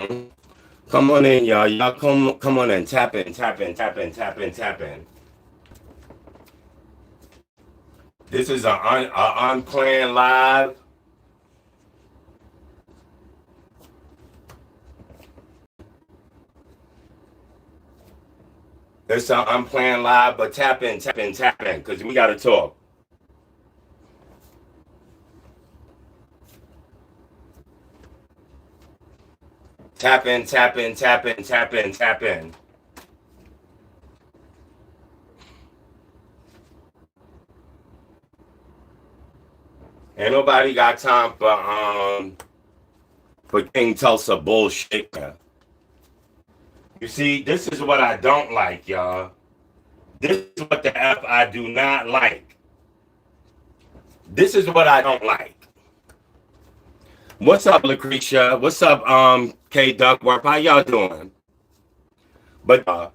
Come on in, y'all. Y'all come on in. Tap in, tap in, tap in, tap in, tap in. This is an unplanned live. It's an unplanned live, but tap in, tap in, tap in, because we got to talk. Tap in, tap in, tap in, tap in, tap in. Ain't nobody got time for King Tulsa bullshit. You see, this is what I don't like, y'all. This is what the F I do not like. This is what I don't like. What's up, Lucretia? What's up, K Duckworth? How y'all doing? But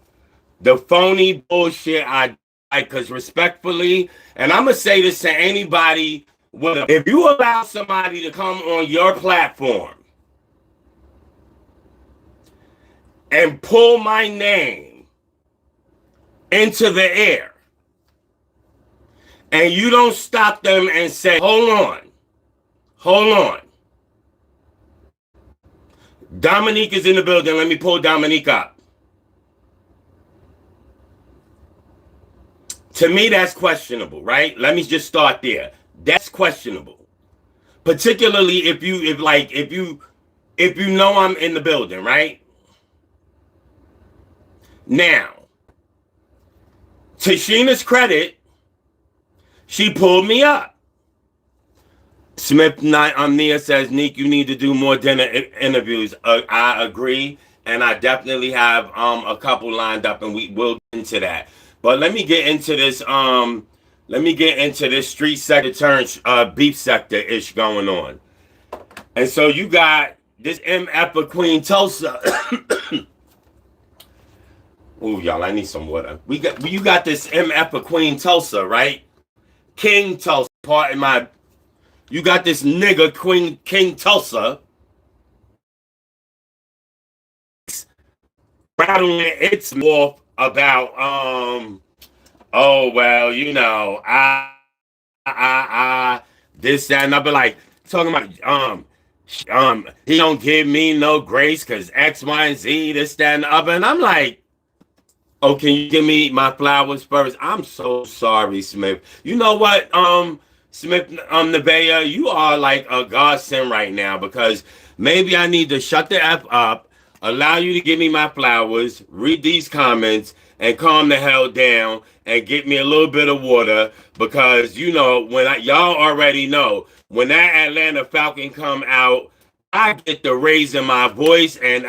the phony bullshit I like, because respectfully, and I'm gonna say this to anybody, if you allow somebody to come on your platform and pull my name into the air, and you don't stop them and say, hold on. Dominique is in the building. Let me pull Dominique up. To me, that's questionable, right? Let me just start there. That's questionable. Particularly if you know I'm in the building, right? Now, to Sheena's credit, she pulled me up. Smith Nia says, Neek, you need to do more dinner interviews. I agree, and I definitely have a couple lined up, and we will get into that. But let me get into this. Let me get into this street sector turn beef sector ish going on. And so you got this MF of Queen Tulsa. Ooh, y'all, I need some water. You got this MF of Queen Tulsa, right? King Tulsa. Pardon my. You got this nigga King Tulsa rattling its off about oh well, you know, this, that, and I'll be like talking about he don't give me no grace because X, Y, and Z, this, that, and the other. And I'm like, oh, can you give me my flowers first? I'm so sorry, Smith. You know what, Smith Nevaeh, you are like a godsend right now, because maybe I need to shut the F up, allow you to give me my flowers, read these comments, and calm the hell down and get me a little bit of water, because you know y'all already know when that Atlanta Falcon come out, I get to raising my voice, and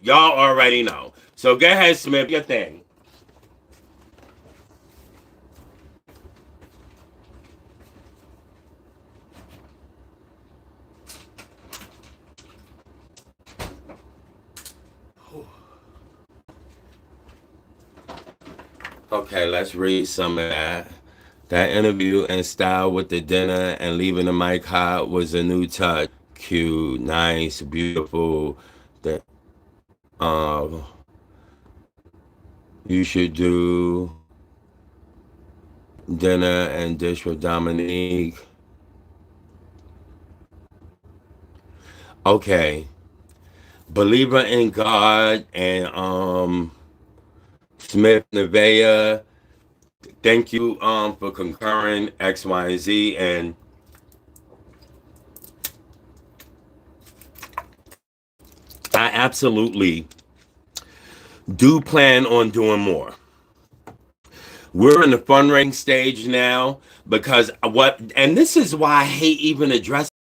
y'all already know. So go ahead, Smith, your thing. Okay, let's read some of that. That interview and style with the dinner and leaving the mic hot was a new touch. Cute, nice, beautiful. That you should do dinner and dish with Dominique. Okay. Believer in God and Smith Nevaeh, thank you for concurring X, Y, and Z. And I absolutely do plan on doing more. We're in the fundraising stage now, because and this is why I hate even addressing.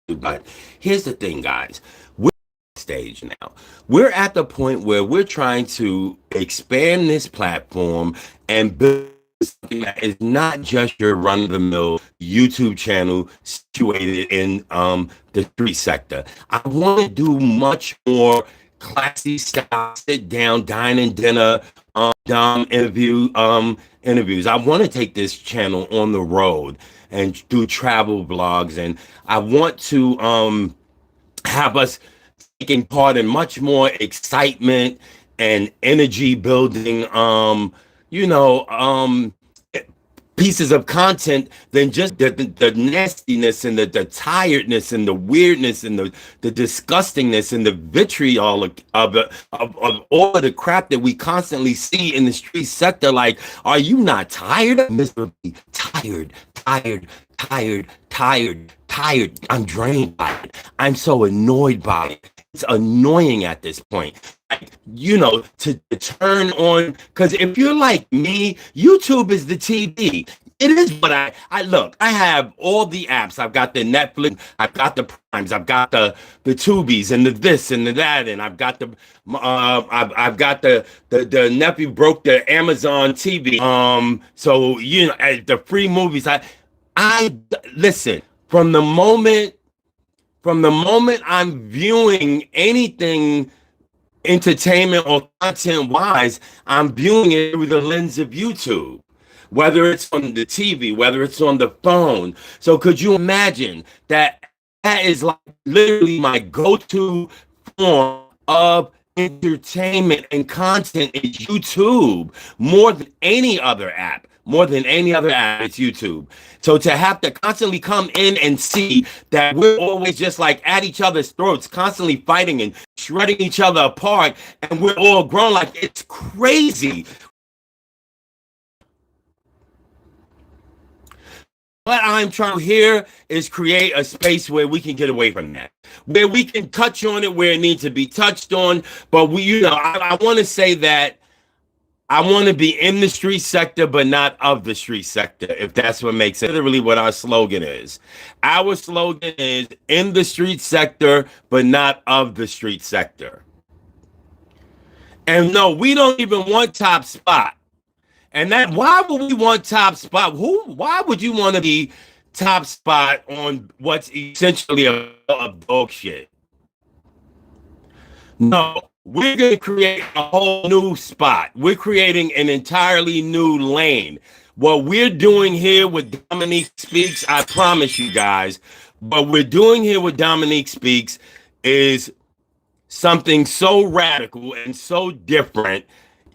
But here's the thing, guys. We're stage now. We're at the point where we're trying to expand this platform and build something that is not just your run-of-the-mill YouTube channel situated in the street sector. I want to do much more classy style, sit down, dine and dinner, interviews. I want to take this channel on the road and do travel vlogs, and I want to have us taking part in much more excitement and energy building you know pieces of content than just the nastiness and the tiredness and the weirdness and the disgustingness and the vitriol of all of the crap that we constantly see in the street sector. Like, are you not tired? Miserably tired, tired, tired, tired, tired. I'm drained by it. I'm so annoyed by it. It's annoying at this point. Like, to turn on, because if you're like me, YouTube is the TV. It is what I look. I have all the apps. I've got the Netflix, I've got the Primes, I've got the Tubies and the this and the that, and I've got I've got the nephew broke the Amazon TV. So the free movies. I listen from the moment I'm viewing anything entertainment or content wise, I'm viewing it through the lens of YouTube, whether it's on the TV, whether it's on the phone. So could you imagine that is like literally my go-to form of entertainment and content is YouTube more than any other app. More than any other app, it's YouTube. So to have to constantly come in and see that we're always just like at each other's throats, constantly fighting and shredding each other apart, and we're all grown, like, it's crazy. What I'm trying here is create a space where we can get away from that, where we can touch on it where it needs to be touched on. But I want to say that I want to be in the street sector, but not of the street sector, if that's what makes it. Literally what our slogan is. Our slogan is in the street sector, but not of the street sector. And no, we don't even want top spot. And why would we want top spot? Why would you want to be top spot on what's essentially a dog shit? No. We're going to create a whole new spot. We're creating an entirely new lane. What we're doing here with Dominique Speaks, I promise you guys, what we're doing here with Dominique Speaks is something so radical and so different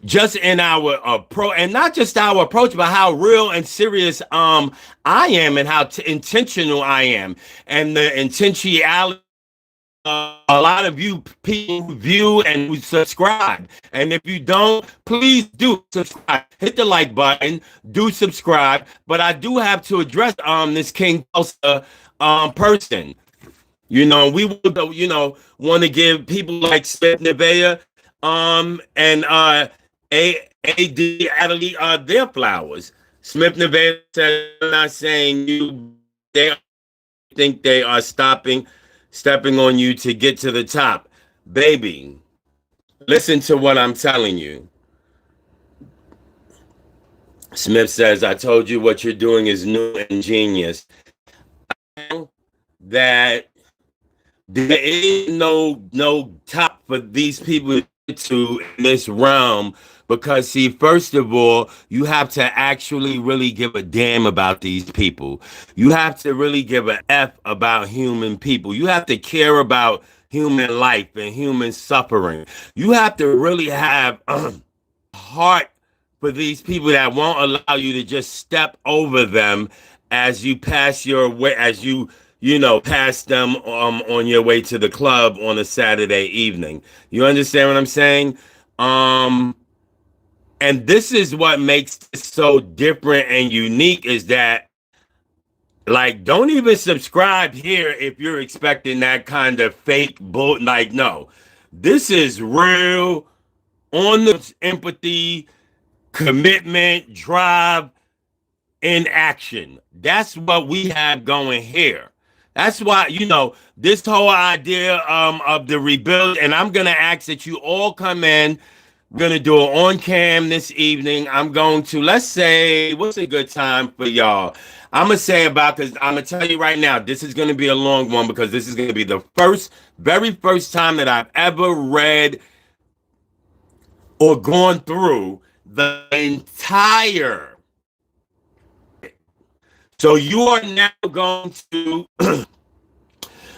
just in our approach, and not just our approach, but how real and serious I am and how intentional I am, and the intentionality. A lot of you people who view and who subscribe. And if you don't, please do subscribe. Hit the like button. Do subscribe. But I do have to address this King Tulsa person. We will, want to give people like Smith Nevaeh and A.D. Adderley their flowers. Smith Nevaeh said, I'm not saying they think they are stepping on you to get to the top. Baby, listen to what I'm telling you. Smith says, I told you what you're doing is new and genius. That there is no top for these people to in this realm, because see, first of all, you have to actually really give a damn about these people. You have to really give a F about human people. You have to care about human life and human suffering. You have to really have a heart for these people that won't allow you to just step over them as you pass your way, as you pass them on your way to the club on a Saturday evening. You understand what I'm saying? And this is what makes it so different and unique, is that, like, don't even subscribe here if you're expecting that kind of fake bull. Like, no, this is real, on the empathy, commitment, drive, in action. That's what we have going here. That's why, this whole idea of the rebuild, and I'm going to ask that you all come in. We're going to do it on cam this evening. I'm going to, let's say, what's a good time for y'all? I'm going to say because I'm going to tell you right now, this is going to be a long one, because this is going to be the very first time that I've ever read or gone through the entire. So you are now going to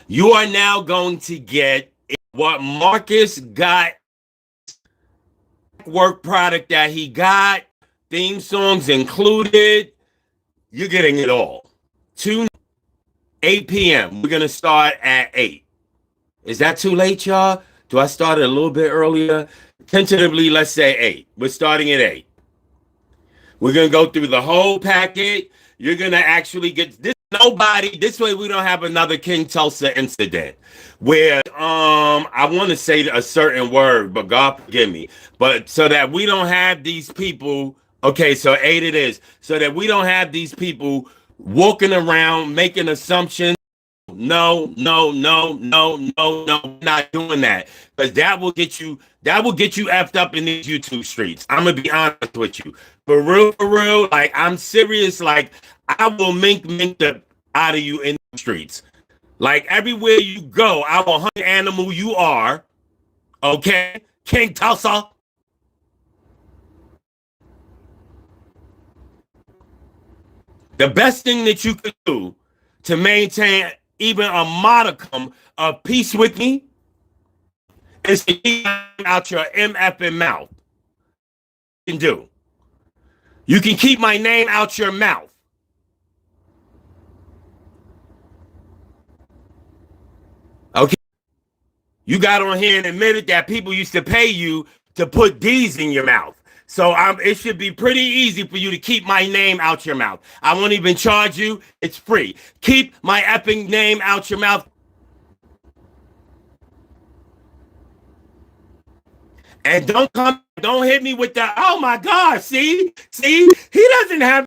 You are now going to get what Marcus got, work product that he got, theme songs included. You're getting it all. 8 p.m. We're going to start at 8. Is that too late, y'all? Do I start a little bit earlier? Tentatively, let's say 8. We're starting at 8. We're going to go through the whole packet. You're going to actually get this. Nobody, this way we don't have another King Tulsa incident where I want to say a certain word, but God forgive me. But so that we don't have these people, okay, so 8 it is, so that we don't have these people walking around making assumptions. No, no, no, no, no, no, we're not doing that. Because that will get you effed up in these YouTube streets. I'm gonna be honest with you. For real, like I'm serious, like I will mink the out of you in the streets. Like everywhere you go, I will hunt the animal you are. Okay? King Tulsa. The best thing that you could do to maintain even a modicum of peace with me is to keep out your MFing mouth. You can do. You can keep my name out your mouth. Okay. You got on here and admitted that people used to pay you to put D's in your mouth. So it should be pretty easy for you to keep my name out your mouth. I won't even charge you. It's free. Keep my effing name out your mouth. And don't hit me with that. Oh my God, see, he doesn't have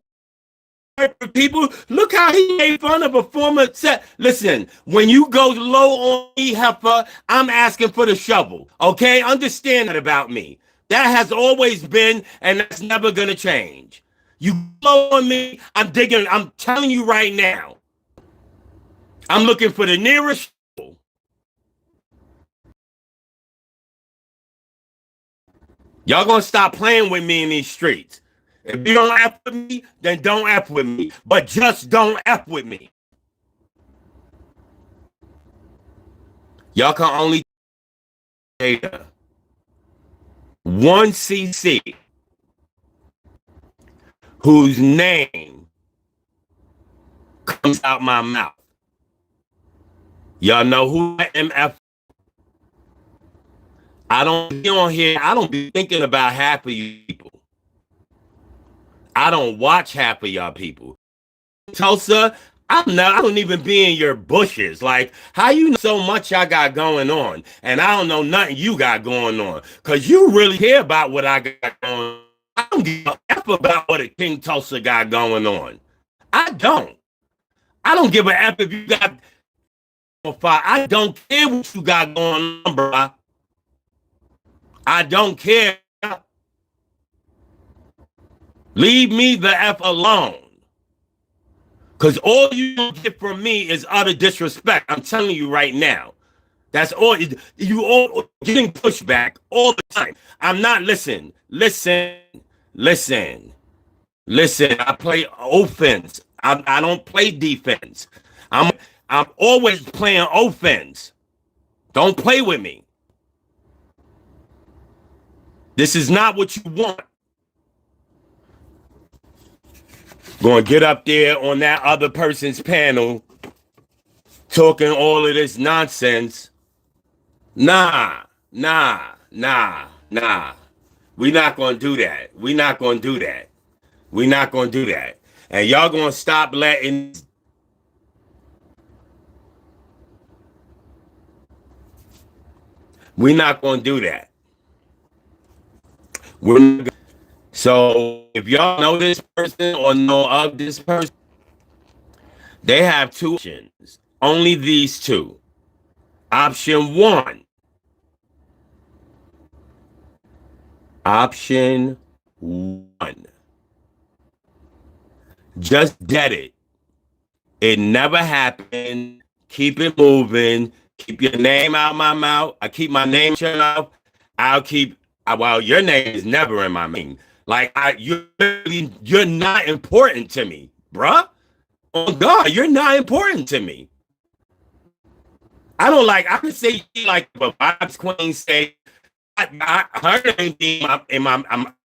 people. Look how he made fun of a former set. Listen, when you go low on me, heifer, I'm asking for the shovel. Okay, understand that about me. That has always been, and that's never gonna change. You low on me, I'm digging. I'm telling you right now. I'm looking for the nearest shovel. Y'all gonna stop playing with me in these streets. If you don't F with me, then don't F with me. But just don't F with me. Y'all can only data. 1cc whose name comes out my mouth. Y'all know who I am. I don't be on here. I don't be thinking about half of you people. I don't watch half of y'all people. Tulsa, I don't even be in your bushes. Like, how you know so much I got going on, and I don't know nothing you got going on, because you really care about what I got going on. I don't give a F about what a King Tulsa got going on. I don't. I don't give a F if you got fire. I don't care what you got going on, bro. I don't care. Leave me the F alone. Because all you get from me is utter disrespect. I'm telling you right now. That's all. You all getting pushback all the time. I'm not, listen. I play offense. I don't play defense. I'm always playing offense. Don't play with me. This is not what you want. Going to get up there on that other person's panel talking all of this nonsense. Nah. We're not going to do that. We're not going to do that. And y'all going to stop letting... We're not going to do that. So if y'all know this person or know of this person, they have 2 options. Only these 2. Option 1. Just dead it. It never happened. Keep it moving. Keep your name out my mouth. I keep my name in your mouth. Well, your name is never in my name. Like, you're not important to me, bruh. Oh God, you're not important to me. I don't like. I can say she like, but Vibes Queen say her name be her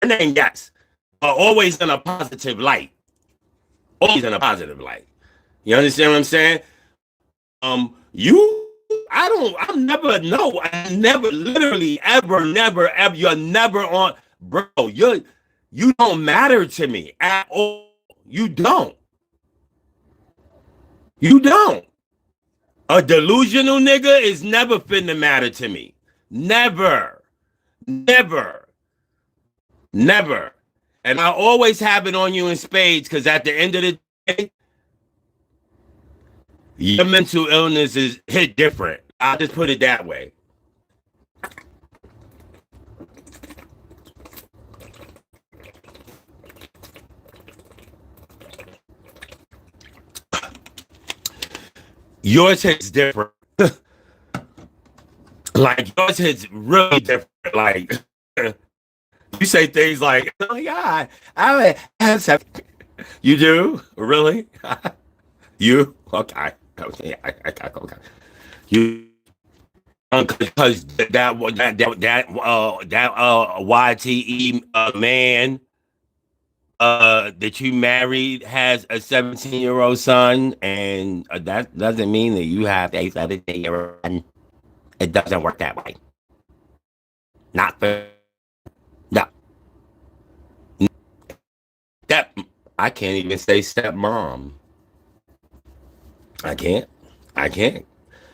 name, yes, but always in a positive light. Always in a positive light. You understand what I'm saying? You, I don't, I'm never, no, I never, literally, ever, never, ever, you're never on, bro, you don't matter to me at all. You don't. You don't. A delusional nigga is never finna matter to me. Never. Never. Never. And I always have it on you in spades because at the end of the day, your mental illness is hit different. I'll just put it that way. Yours hits different. Like yours hits really different. Like you say things like, "Oh yeah, I have sex." You do really? You okay? Okay, okay. You because that YTE man that you married has a 17-year-old son, and that doesn't mean that you have a 17-year-old son. It doesn't work that way. Not for no. That I can't even say stepmom. I can't. I can't.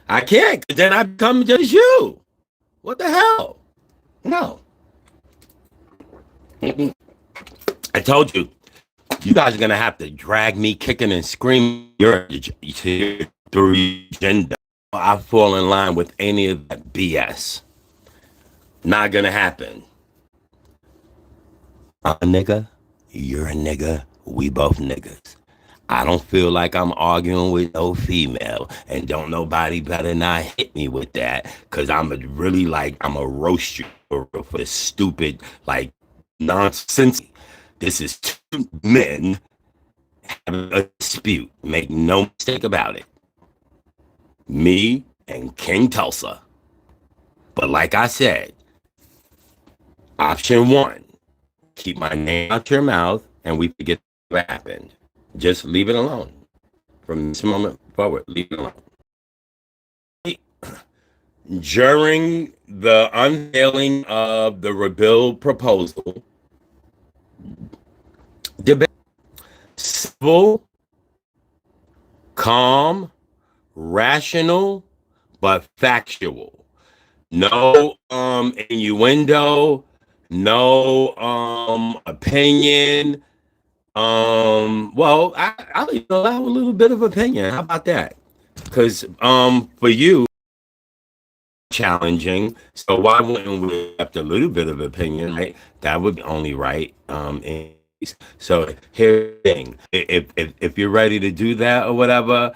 I can't. 'Cause then I become just you. What the hell? No. I told you. You guys are gonna have to drag me kicking and screaming your through agenda. I fall in line with any of that BS. Not gonna happen. I'm a nigga. You're a nigga. We both niggas. I don't feel like I'm arguing with no female, and don't nobody better not hit me with that, cause I'm a really like I'm a roast you for this stupid like nonsense. This is two men having a dispute. Make no mistake about it. Me and King Tulsa. But like I said, option one, keep my name out your mouth and we forget what happened. Just leave it alone. From this moment forward, leave it alone. During the unveiling of the rebuild proposal, debate civil, calm, rational, but factual. No innuendo, no opinion. Well, I'll even allow a little bit of opinion. How about that? Because for you, challenging. So why wouldn't we have a little bit of opinion, right? That would be only right. So here's the thing: if you're ready to do that or whatever,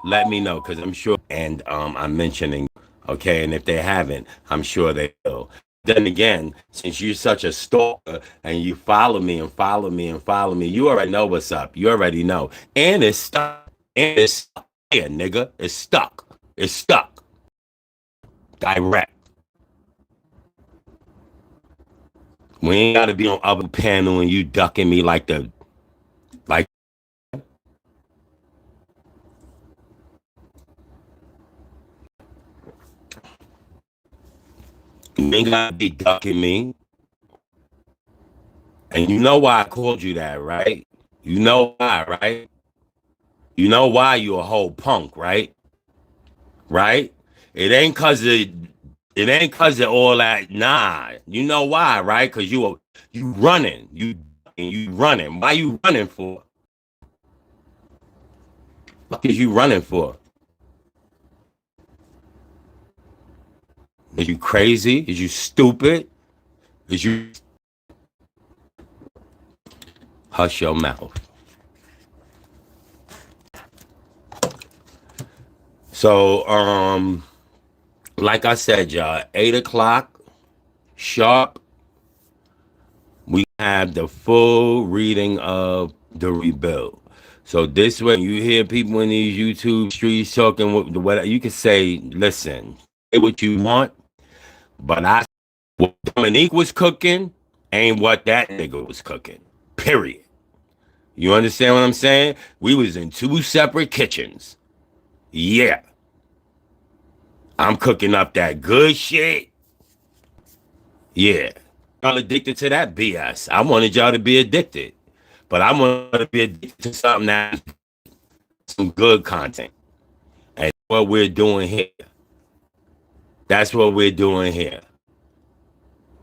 let me know because I'm sure. And I'm mentioning, okay. And if they haven't, I'm sure they will. Then again, since you're such a stalker and you follow me and follow me and follow me, you already know what's up. You already know. And it's stuck. And it's stuck. Yeah, nigga, it's stuck. It's stuck. Direct. We ain't gotta be on other panel and you ducking me like you ain't gotta be ducking me. And you know why I called you that, right? You know why, right? You know why you a whole punk, right? Right? It ain't cause of all that. Nah. You know why, right? Cause you running. You running. Why you running for? What is you running for? Is you crazy? Is you stupid? Is you hush your mouth? So, like I said, y'all, 8 o'clock sharp. We have the full reading of the rebuild. So this way, you hear people in these YouTube streets talking what you can say. Listen, say what you want, but what Dominique was cooking ain't what that nigga was cooking. Period. You understand what I'm saying? We was in two separate kitchens. Yeah, I'm cooking up that good shit. Yeah, y'all addicted to that BS. I wanted y'all to be addicted, but I wanted to be addicted to something that's some good content. And what we're doing here. That's what we're doing here.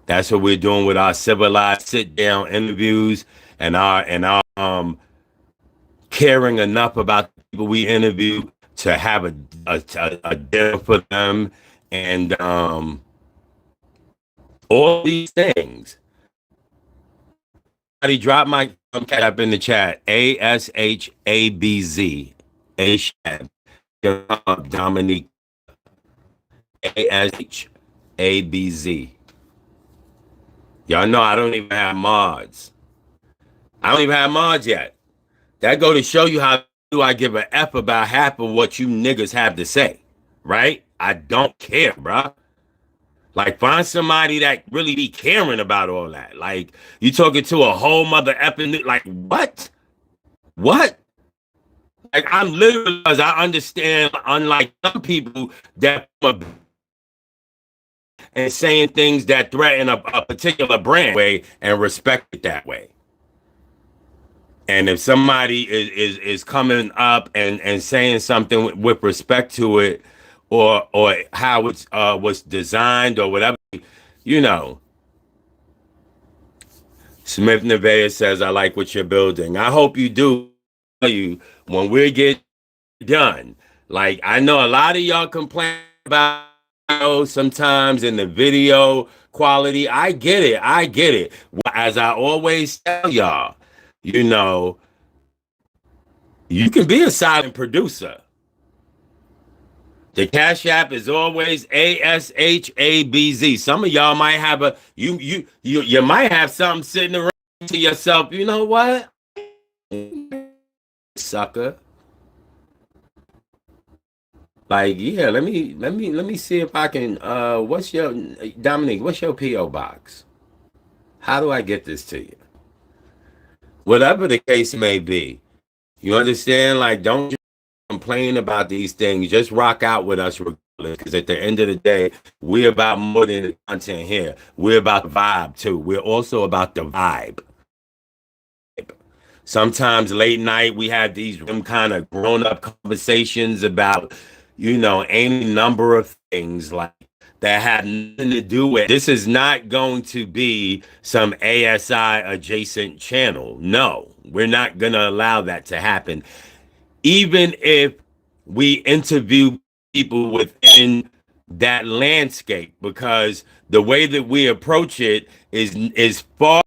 That's what we're doing with our civilized sit down interviews and our caring enough about the people we interview to have a dinner for them and all these things. Somebody drop my cat up in the chat. ASHABZ. Ashab. Dominique. ASHABZ. Y'all know I don't even have mods. I don't even have mods yet. That go to show you how do I give a F about half of what you niggas have to say, right? I don't care, bruh. Like, find somebody that really be caring about all that. Like, you talking to a whole mother effing, like, what? What? Like, I'm literally, because I understand, unlike some people that and saying things that threaten a particular brand way and respect it that way. And if somebody is coming up and saying something with respect to it, or how it was designed or whatever, you know. Smith Nevaeh says, "I like what you're building. I hope you do. You when we get done. Like I know a lot of y'all complain about sometimes in the video quality. I get it. I get it. As I always tell y'all, you know, you can be a silent producer. The Cash App is always ASHABZ. Some of y'all might have you might have something sitting around to yourself. You know what, sucker? Like, yeah, let me see if I can. What's your Dominique? What's your PO box? How do I get this to you? Whatever the case may be, you understand? Like, don't complain about these things. Just rock out with us regardless. Because at the end of the day, we're about more than the content here. We're about the vibe too. We're also about the vibe. Sometimes late night we have these kind of grown-up conversations about, you know, any number of things like that have nothing to do with. This is not going to be some ASI adjacent channel. No, we're not going to allow that to happen. Even if we interview people within that landscape, because the way that we approach it is far.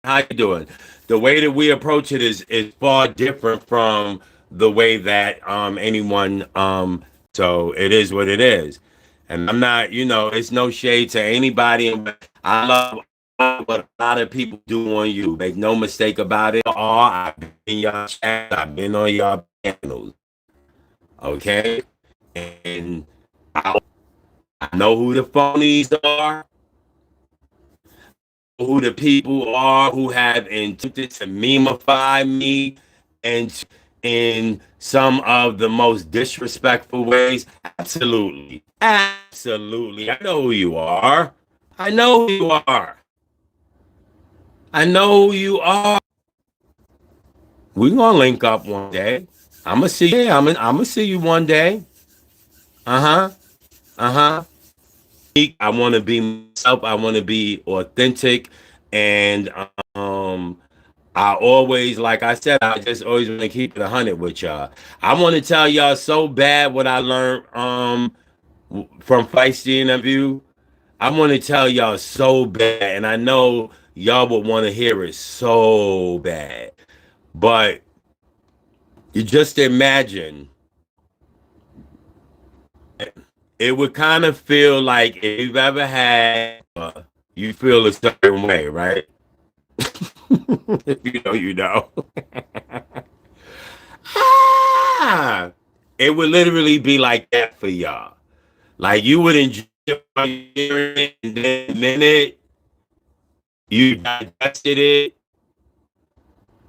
How you doing? The way that we approach it is far different from the way that anyone so it is what it is. And I'm not, you know, it's no shade to anybody. I love what a lot of people do on you. Make no mistake about it. I've been in y'all chat, I've been on y'all channels. Okay? And I know who the phonies are, who the people are who have attempted to memify me and in some of the most disrespectful ways. Absolutely. Absolutely. I know who you are. I know who you are. I know who you are. We're gonna link up one day. I'ma see you. I'ma see you one day. Uh-huh. Uh-huh. I want to be myself. I want to be authentic. And I always, like I said, I just always want to keep it 100 with y'all. I want to tell y'all so bad what I learned from Feisty Interview. I want to tell y'all so bad. And I know y'all would want to hear it so bad. But you just imagine, it would kind of feel like if you've ever had, you feel a certain way, right? If you know, you know. Ah, it would literally be like that for y'all. Like you would enjoy hearing it, and then the minute you digested it,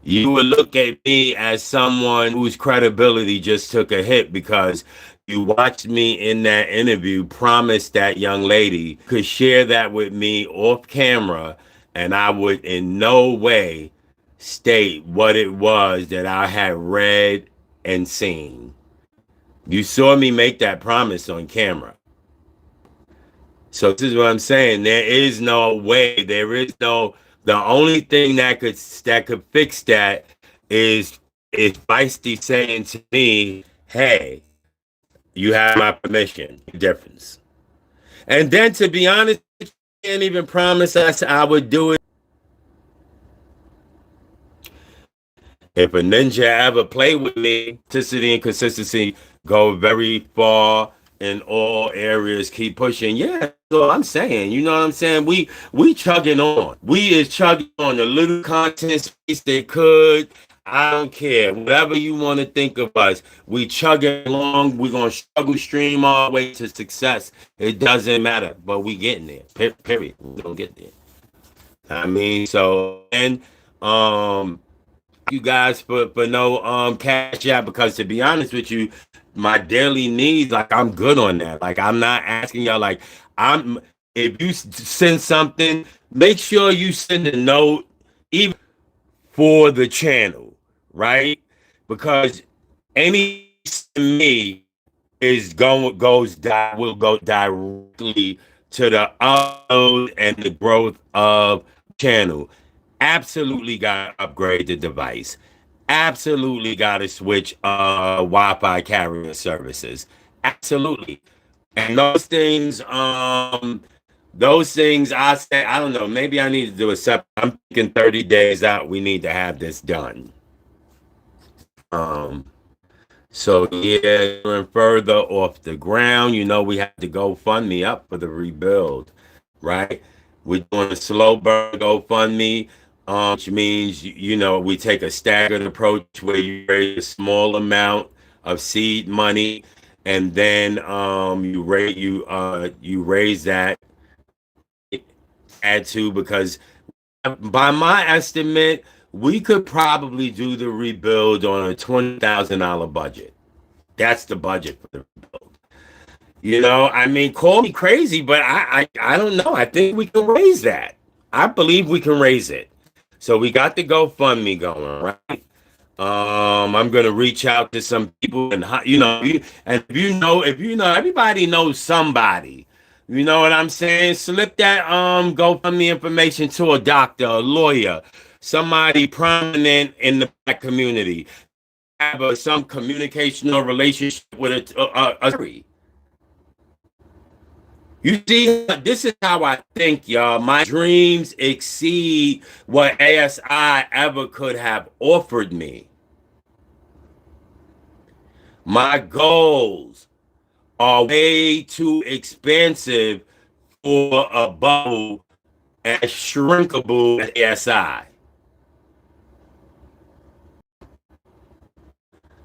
you would look at me as someone whose credibility just took a hit because you watched me in that interview promise that young lady could share that with me off camera, and I would in no way state what it was that I had read and seen. You saw me make that promise on camera. So this is what I'm saying. There is no way. There is no. The only thing that could fix that is Feisty saying to me, "Hey, you have my permission." Difference. And then, to be honest, I can't even promise us I would do it. If a ninja ever played with me, authenticity and consistency go very far in all areas. Keep pushing. Yeah, so I'm saying, you know what I'm saying? We chugging on. We is chugging on the little content space they could. I don't care. Whatever you want to think of us, we chugging along. We're gonna struggle stream our way to success. It doesn't matter, but we getting there. Period. We gonna get there. I mean, so and um you guys for no cash out, because to be honest with you, my daily needs, like I'm good on that. Like I'm not asking y'all, like I'm if you send something, make sure you send a note even for the channel, right? Because any to me is going goes will go directly to the upload and the growth of channel. Absolutely got to upgrade the device. Absolutely got to switch Wi-Fi carrier services. Absolutely. And those things I say, I don't know, maybe I need to do a separate. I'm thinking 30 days out we need to have this done. Um so yeah, going further off the ground, we have to go fund me up for the rebuild, right? We're doing a slow burn GoFundMe, which means we take a staggered approach where you raise a small amount of seed money, and then you raise that, add to, because by my estimate, we could probably do the rebuild on a $20,000 budget. That's the budget for the rebuild. I mean, call me crazy, but I don't know. I think we can raise that. I believe we can raise it. So we got the GoFundMe going, right? I'm gonna reach out to some people, and and if you know, everybody knows somebody. You know what I'm saying? Slip that GoFundMe information to a doctor, a lawyer, somebody prominent in the black community. Have some communication or relationship with a You see, this is how I think, y'all. My dreams exceed what ASI ever could have offered me. My goals are way too expensive for a bubble as shrinkable as ASI.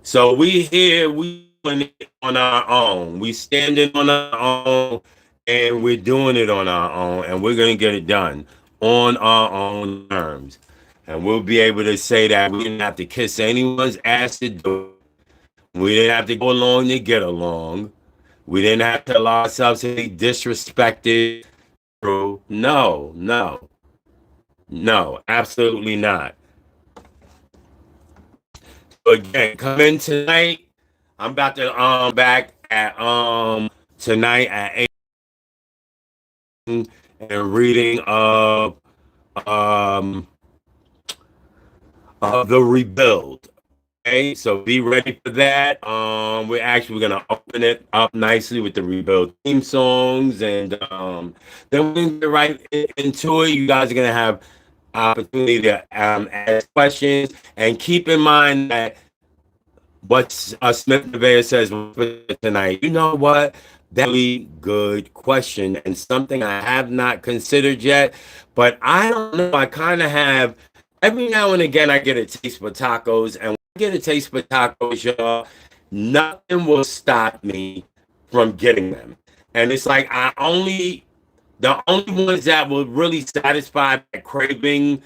So we doing it on our own. We standing on our own, and we're doing it on our own, and we're gonna get it done on our own terms. And we'll be able to say that we didn't have to kiss anyone's ass to do it. We didn't have to go along to get along. We didn't have to allow ourselves to be disrespected. No, no, no, absolutely not. Again, come in tonight. I'm about to back at tonight at 8 and reading um of the rebuild. Okay, so be ready for that. We're actually gonna open it up nicely with the rebuild theme songs, and then we're gonna get right into it. You guys are gonna have opportunity to ask questions, and keep in mind that what Smith Nevada says tonight. You know what? That's a really good question, and something I have not considered yet. But I don't know. I kind of have. Every now and again, I get a taste for tacos, and when I get a taste for tacos, y'all, nothing will stop me from getting them. And it's like the only ones that will really satisfy that craving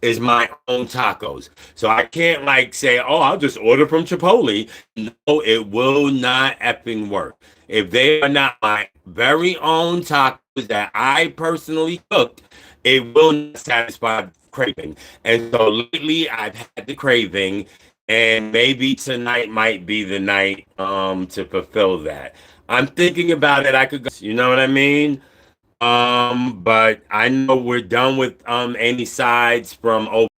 is my own tacos. So I can't like say, oh, I'll just order from Chipotle. No, it will not effing work. If they are not my very own tacos that I personally cooked, it will not satisfy craving. And so lately I've had the craving, and maybe tonight might be the night to fulfill that. I'm thinking about it. I could go, you know what I mean? But I know we're done with any sides from over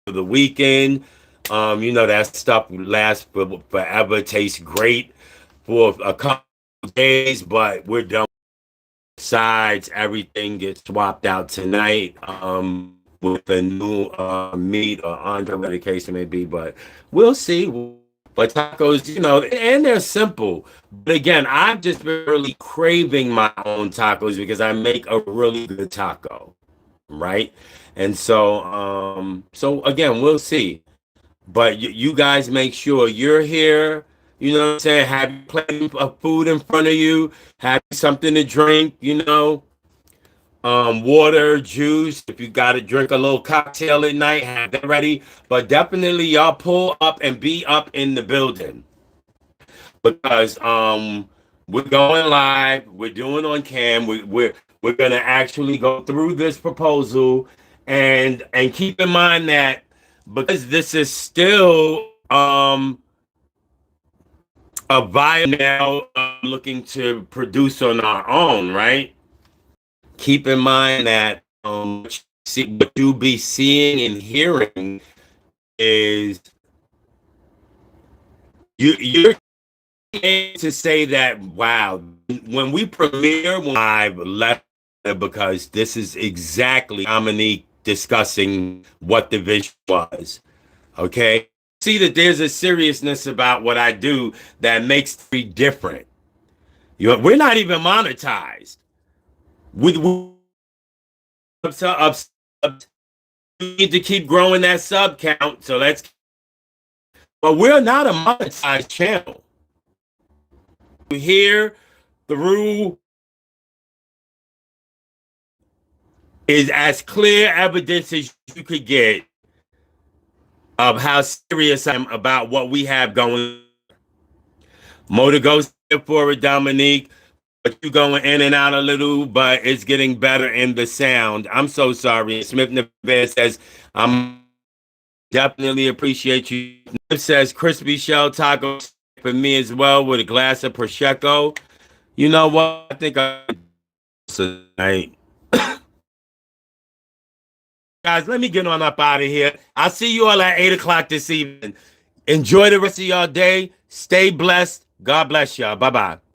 the weekend. That stuff lasts forever, tastes great for a couple of days, but we're done with sides. Everything gets swapped out tonight. With a new meat or entree, whatever the case may be, but we'll see. But tacos, and they're simple. But again, I've just been really craving my own tacos because I make a really good taco, right? And so again, we'll see. But you guys make sure you're here. You know what I'm saying? Have plenty of food in front of you. Have something to drink. Water, juice. If you got to drink a little cocktail at night, have that ready. But definitely, y'all pull up and be up in the building because we're going live. We're doing on cam. We're gonna actually go through this proposal, and keep in mind that because this is still a viable now looking to produce on our own, right? Keep in mind that what you'll be seeing and hearing is you're to say that wow, when we premiere live left because this is exactly Dominique discussing what the vision was. Okay. See that there's a seriousness about what I do that makes it different. We're not even monetized. We need to keep growing that sub count. So but we're not a monetized channel. Here, the rule is as clear evidence as you could get of how serious I'm about what we have going. Motor goes for it, Dominique. But you going in and out a little, but it's getting better in the sound. I'm so sorry. Smith Nevada says, I'm definitely appreciate you. It says crispy shell tacos for me as well with a glass of Prosecco. You know what? I think tonight. Guys, let me get on up out of here. I'll see you all at 8 o'clock this evening. Enjoy the rest of y'all day. Stay blessed. God bless y'all. Bye-bye.